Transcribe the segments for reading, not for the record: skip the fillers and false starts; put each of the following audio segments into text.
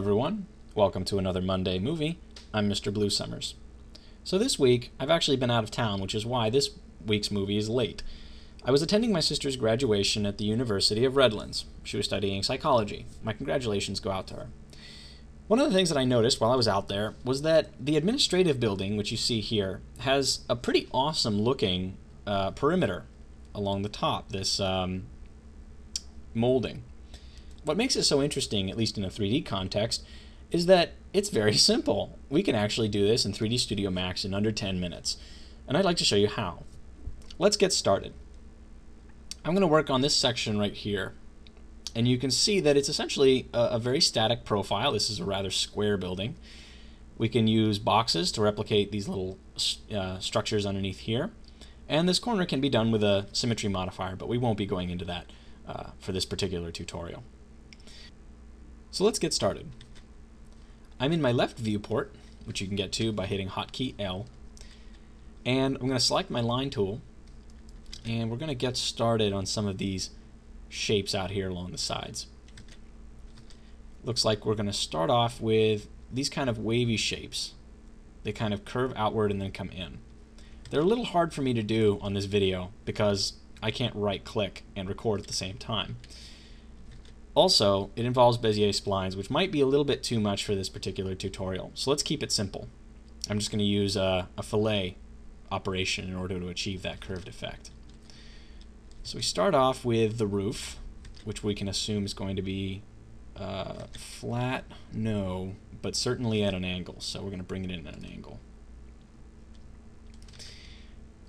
everyone. Welcome to another Monday movie. I'm Mr. Blue Summers. So this week, I've actually been out of town, which is why this week's movie is late. I was attending my sister's graduation at the University of Redlands. She was studying psychology. My congratulations go out to her. One of the things that I noticed while I was out there was that the administrative building, which you see here, has a pretty awesome looking perimeter along the top, this molding. What makes it so interesting, at least in a 3D context, is that it's very simple. We can actually do this in 3D Studio Max in under 10 minutes. And I'd like to show you how. Let's get started. I'm going to work on this section right here. And you can see that it's essentially a very static profile. This is a rather square building. We can use boxes to replicate these little structures underneath here. And this corner can be done with a symmetry modifier, but we won't be going into that for this particular tutorial. So let's get started. I'm in my left viewport, which you can get to by hitting hotkey L. And I'm going to select my line tool, and we're going to get started on some of these shapes out here along the sides. Looks like we're going to start off with these kind of wavy shapes. They kind of curve outward and then come in. They're a little hard for me to do on this video because I can't right-click and record at the same time. Also, it involves Bezier splines, which might be a little bit too much for this particular tutorial. So let's keep it simple. I'm just going to use a fillet operation in order to achieve that curved effect. So we start off with the roof, which we can assume is going to be flat, no, but certainly at an angle. So we're going to bring it in at an angle.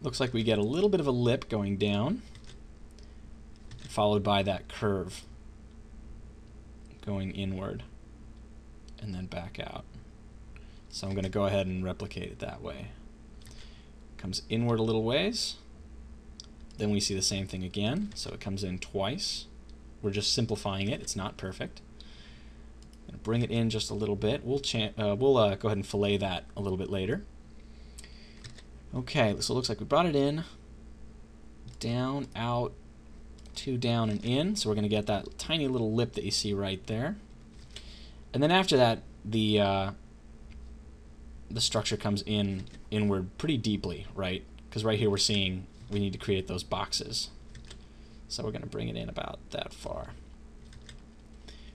Looks like we get a little bit of a lip going down, followed by that curve going inward and then back out. So I'm going to go ahead and replicate it that way. Comes inward a little ways, then we see the same thing again, so it comes in twice. We're just simplifying it, it's not perfect. I'm going to bring it in just a little bit. We'll go ahead and fillet that a little bit later. Okay, so it looks like we brought it in, down, out, two down and in, so we're going to get that tiny little lip that you see right there. And then after that, the structure comes inward pretty deeply, right? Because right here we're seeing we need to create those boxes. So we're going to bring it in about that far.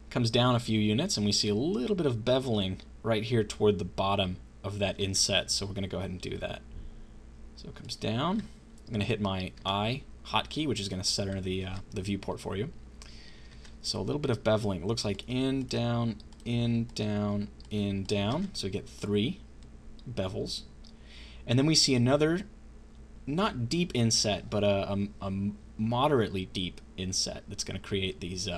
Comes down a few units, and we see a little bit of beveling right here toward the bottom of that inset, so we're going to go ahead and do that. So it comes down. I'm going to hit my I hotkey, which is going to center the viewport for you. So a little bit of beveling. It looks like in, down, in, down, in, down. So we get 3 bevels. And then we see another, not deep inset, but a moderately deep inset that's going to create these,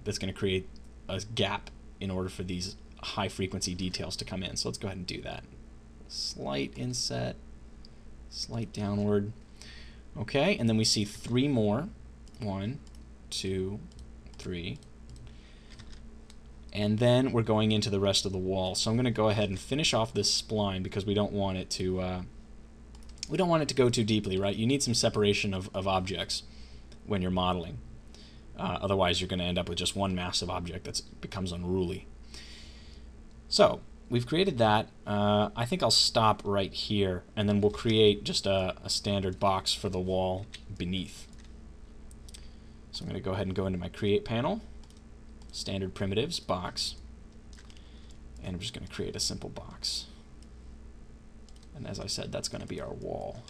that's going to create a gap in order for these high frequency details to come in. So let's go ahead and do that. Slight inset, slight downward. Okay, and then we see 3 more. 1, 2, 3. And then we're going into the rest of the wall. So I'm going to go ahead and finish off this spline because we don't want it to go too deeply, right? You need some separation of objects when you're modeling. Otherwise, you're going to end up with just one massive object that becomes unruly. So we've created that. I think I'll stop right here, and then we'll create just a standard box for the wall beneath. So I'm going to go ahead and go into my Create panel, Standard Primitives, Box, and I'm just going to create a simple box. And as I said, that's going to be our wall.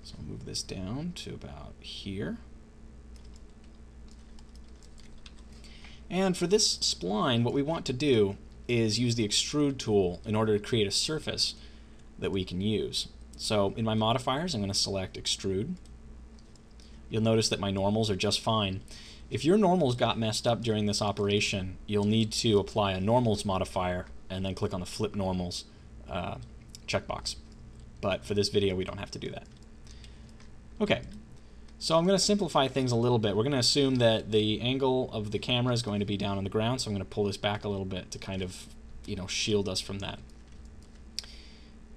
So I'll move this down to about here. And for this spline, what we want to do is use the extrude tool in order to create a surface that we can use. So in my modifiers, I'm going to select extrude. You'll notice that my normals are just fine. If your normals got messed up during this operation, you'll need to apply a normals modifier and then click on the flip normals checkbox. But for this video, we don't have to do that. Okay. So I'm going to simplify things a little bit. We're going to assume that the angle of the camera is going to be down on the ground, so I'm going to pull this back a little bit to kind of, shield us from that.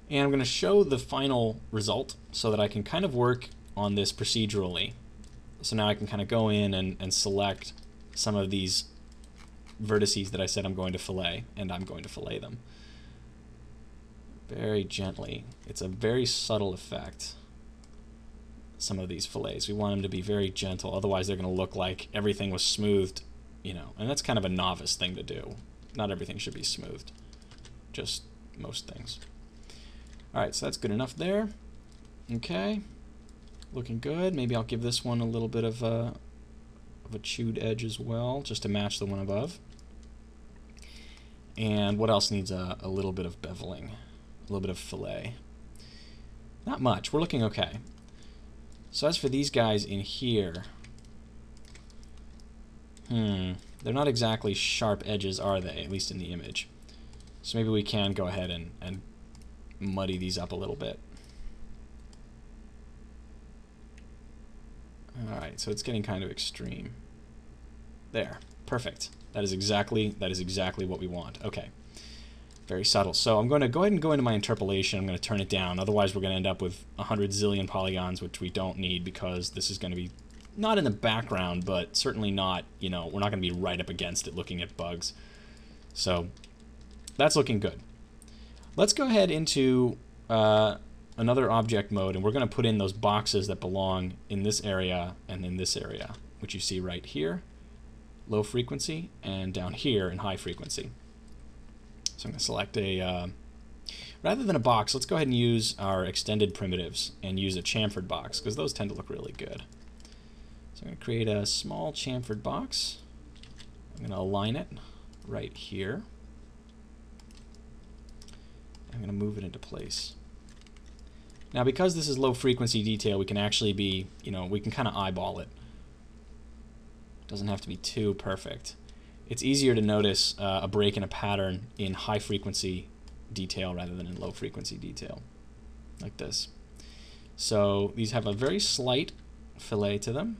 And I'm going to show the final result so that I can kind of work on this procedurally. So now I can kind of go in and select some of these vertices that I said I'm going to fillet, and I'm going to fillet them. Very gently. It's a very subtle effect, some of these fillets. We want them to be very gentle, otherwise they're going to look like everything was smoothed, you know, and that's kind of a novice thing to do. Not everything should be smoothed, just most things. Alright, so that's good enough there. Okay, looking good. Maybe I'll give this one a little bit of a chewed edge as well, just to match the one above. And what else needs a little bit of beveling? A little bit of fillet. Not much. We're looking okay. So as for these guys in here, they're not exactly sharp edges, are they? At least in the image. So maybe we can go ahead and muddy these up a little bit. Alright, so it's getting kind of extreme. There. Perfect. That is exactly what we want. Okay. Very subtle. So I'm going to go ahead and go into my interpolation. I'm going to turn it down. Otherwise, we're going to end up with 100 zillion polygons, which we don't need because this is going to be not in the background, but certainly not, you know, we're not going to be right up against it looking at bugs. So that's looking good. Let's go ahead into another object mode, and we're going to put in those boxes that belong in this area and in this area, which you see right here, low frequency, and down here in high frequency. So I'm going to select a, rather than a box, let's go ahead and use our extended primitives and use a chamfered box, because those tend to look really good. So I'm going to create a small chamfered box. I'm going to align it right here. I'm going to move it into place. Now, because this is low frequency detail, we can actually be, you know, we can kind of eyeball it. Doesn't have to be too perfect. It's easier to notice a break in a pattern in high frequency detail rather than in low frequency detail, like this. So these have a very slight fillet to them.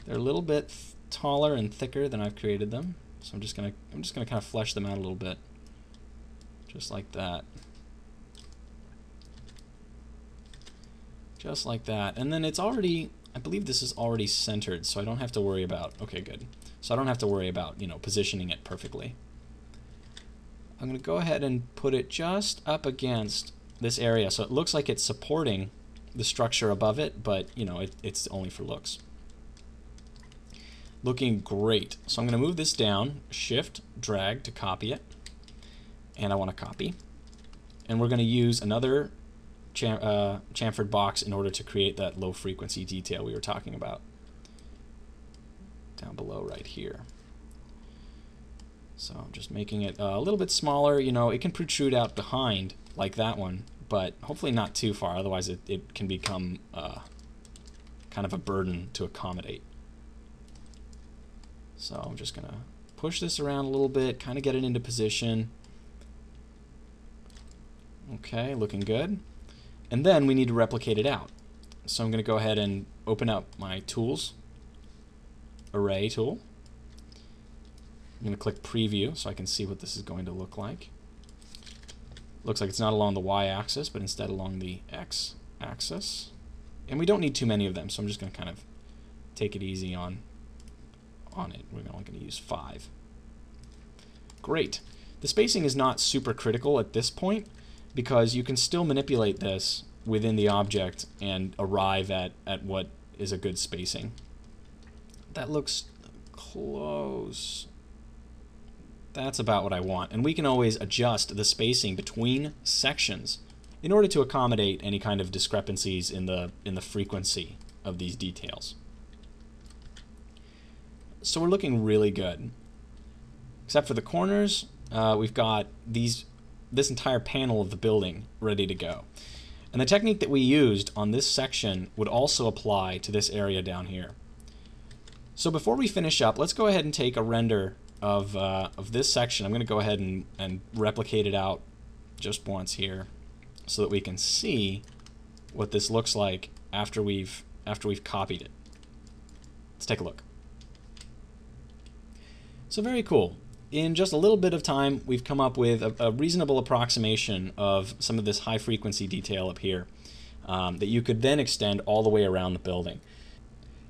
They're a little bit taller and thicker than I've created them, so I'm just gonna kind of flesh them out a little bit, just like that. Just like that. And then it's already, I believe this is already centered, so I don't have to worry about, okay, good. So I don't have to worry about, you know, positioning it perfectly. I'm going to go ahead and put it just up against this area, so it looks like it's supporting the structure above it, but, you know, it's only for looks. Looking great. So I'm going to move this down, shift, drag to copy it, and I want to copy. And we're going to use another chamfered box in order to create that low frequency detail we were talking about. Down below right here. So I'm just making it a little bit smaller. You know, it can protrude out behind like that one, but hopefully not too far, otherwise it can become kind of a burden to accommodate. So I'm just going to push this around a little bit, kind of get it into position. Okay, looking good. And then we need to replicate it out. So I'm going to go ahead and open up my tools, array tool. I'm going to click preview so I can see what this is going to look like. Looks like it's not along the y-axis, but instead along the x-axis. And we don't need too many of them, so I'm just going to kind of take it easy on it. We're only going to use 5. Great. The spacing is not super critical at this point, because you can still manipulate this within the object and arrive at what is a good spacing. That looks close. That's about what I want. And we can always adjust the spacing between sections in order to accommodate any kind of discrepancies in the frequency of these details. So we're looking really good. Except for the corners, we've got this entire panel of the building ready to go. And the technique that we used on this section would also apply to this area down here. So before we finish up, let's go ahead and take a render of this section. I'm going to go ahead and replicate it out just once here so that we can see what this looks like after we've copied it. Let's take a look. So very cool. In just a little bit of time, we've come up with a reasonable approximation of some of this high frequency detail up here that you could then extend all the way around the building.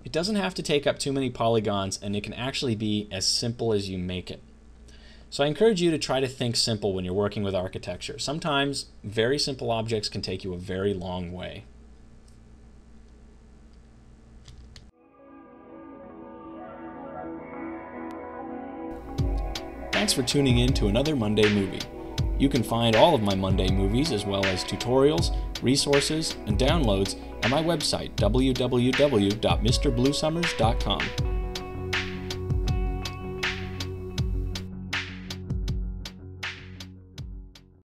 It doesn't have to take up too many polygons, and it can actually be as simple as you make it. So I encourage you to try to think simple when you're working with architecture. Sometimes very simple objects can take you a very long way. Thanks for tuning in to another Monday Movie. You can find all of my Monday movies as well as tutorials, resources, and downloads at my website, www.mrbluesummers.com.